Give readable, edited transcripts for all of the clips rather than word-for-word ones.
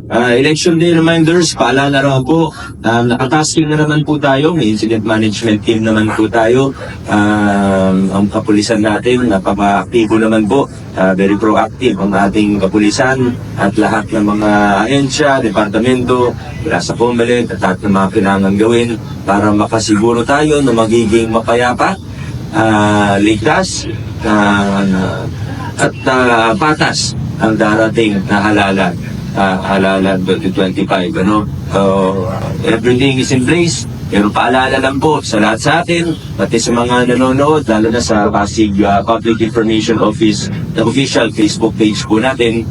Election day reminders, paalala naman po, nakatasking na naman po tayo, may incident management team naman po tayo. Ang kapulisan natin, napaka-aktibo naman po, very proactive ang ating kapulisan at lahat ng mga ahensya, departamento, mula sa COMELEC at lahat ng mga kailangan gawin para makasiguro tayo na magiging mapayapa, ligtas, at patas ang darating na halalan 2025, ano? Everything is in place. Pero paalala lang po sa lahat sa atin, pati sa mga nanonood, lalo na sa Pasig Public Information Office, the official Facebook page po natin,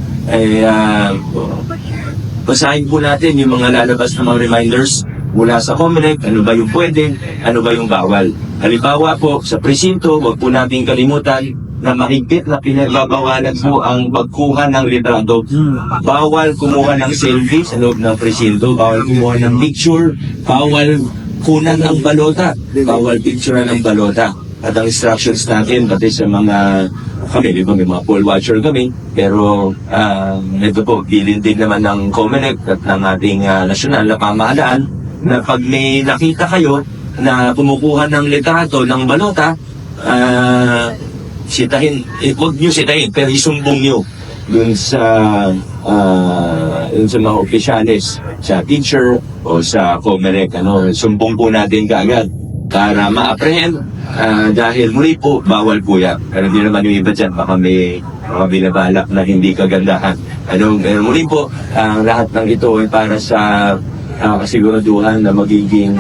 basahin po natin yung mga lalabas na mga reminders mula sa COMELEC, ano ba yung pwede, ano ba yung bawal. Halimbawa po, sa presinto, huwag po natin kalimutan na mahigpit na pinagbabawalan po ang pagkuha ng litrato. Bawal kumuha ng selfie sa loob ng presinto, bawal kumuha ng picture, bawal kunan ng balota, bawal picture ng balota. At ang instructions natin, pati sa mga, kami, di ba, may mga poll watcher kami, pero ito po, bilin din naman ng COMELEC at ng ating nasyonal na pamahalaan, na pag may nakita kayo na kumukuha ng litrato ng balota, sitahin, huwag nyo sitahin, pero isumbong nyo dun sa mga opisyalis, sa teacher o sa COMELEC, ano, sumbong po natin kaagad para ma-apprehend, dahil muli po, bawal po yan. Pero hindi naman yung iba dyan, baka may mga binabalak na hindi kagandahan. Pero muli po, ang lahat ng ito ay para sa kasiguraduhan na magiging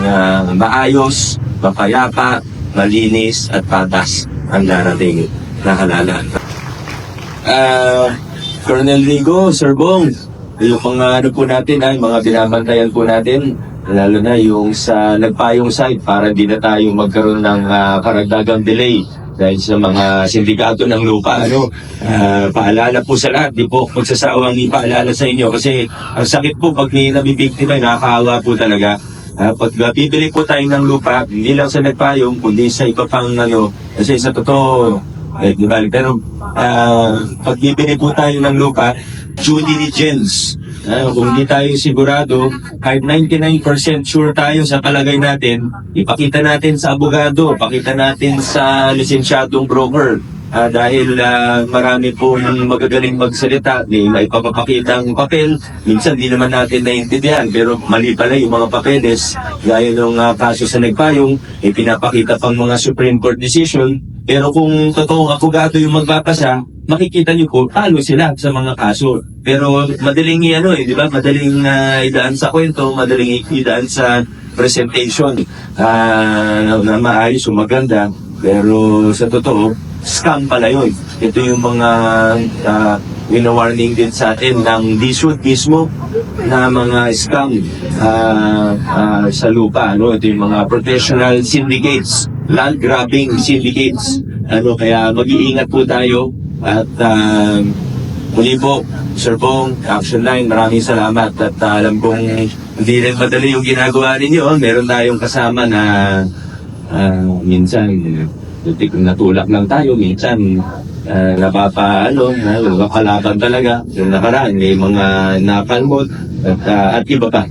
maayos, mapayapa, malinis at patas ang darating na halalan. Colonel Rigo, Sir Bong, yung mga ano po natin ay mga binabantayan po natin, lalo na yung sa nagpayong site para di na tayo magkaroon ng karagdagang delay dahil sa mga sindikato ng lupa. Paalala po sa lahat, di po magsasawang ipaalala sa inyo kasi ang sakit po pag may nabibiktima, nakakaawa po talaga. Pag bibili po tayo ng lupa, hindi lang sa nagpayong, kundi sa iba pang kasi sa totoo, pero pag bibili po tayo ng lupa, due diligence. Kung hindi tayo sigurado, kahit 99% sure tayo sa palagay natin, ipakita natin sa abogado, ipakita natin sa lisensyadong broker. Dahil marami pong magagaling magsalita, may ipapakitang papel, minsan di naman natin naiintindihan, pero mali pala yung mga papeles, gaya ng kaso sa nagpayong, pinapakita pang mga Supreme Court decision, pero kung totoong abogado yung magbabasa, makikita niyo po, talo sila sa mga kaso. Pero madaling di ba? Madaling idaan sa kwento, madaling idaan sa presentation na maayos o maganda, pero sa totoo, scam pala yun. Ito yung mga wina-warning din sa atin ng DSUD mismo na mga scam sa lupa. Ito yung mga professional syndicates, land grabbing syndicates. Kaya mag-iingat po tayo at muli po, Sir Bong, Action Line, maraming salamat at alam kong hindi rin madali yung ginagawa ninyo. Meron tayong kasama na minsan natulak lang tayo, minsan napapalaban talaga. Yung nakaraan, may mga nakalmot at iba pa.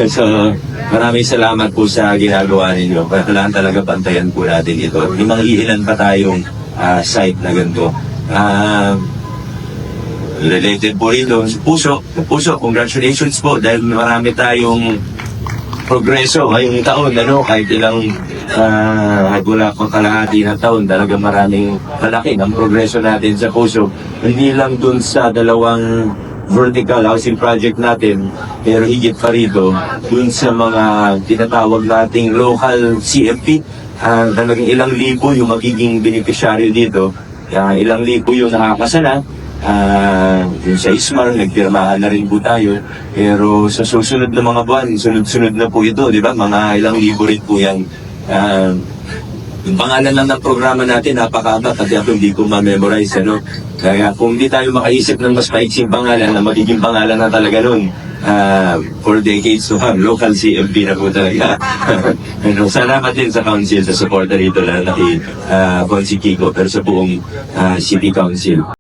So, maraming salamat po sa ginagawa ninyo. Kailangan talaga bantayan po natin ito. May mga iilan pa tayong site na ganito. Related po rito, Puso, congratulations po dahil marami tayong progreso ngayong taon, kahit ilang wala pang kalahati na taon, talaga maraming malaki ang progreso natin sa Puso. Hindi lang dun sa dalawang vertical housing project natin, pero higit pa rito dun sa mga tinatawag nating local CFP. Talagang ilang libo yung magiging beneficiary dito, ilang libo yung nakakasana. Yung sa Ismar, nagpirmahan na rin po tayo. Pero sa susunod na mga buwan, sunod-sunod na po ito, di ba? Mga ilang libo rin po yan. Yung pangalan lang ng programa natin, napakaba, kasi ako hindi ko ma-memorize, Kaya kung hindi tayo makaisip ng mas maiksing pangalan, na magiging pangalan na talaga nun, for decades to come, local CMP na po talaga. Salamat din sa council, sa supporter rito, lalo na kay Consi Kiko, pero sa buong City Council.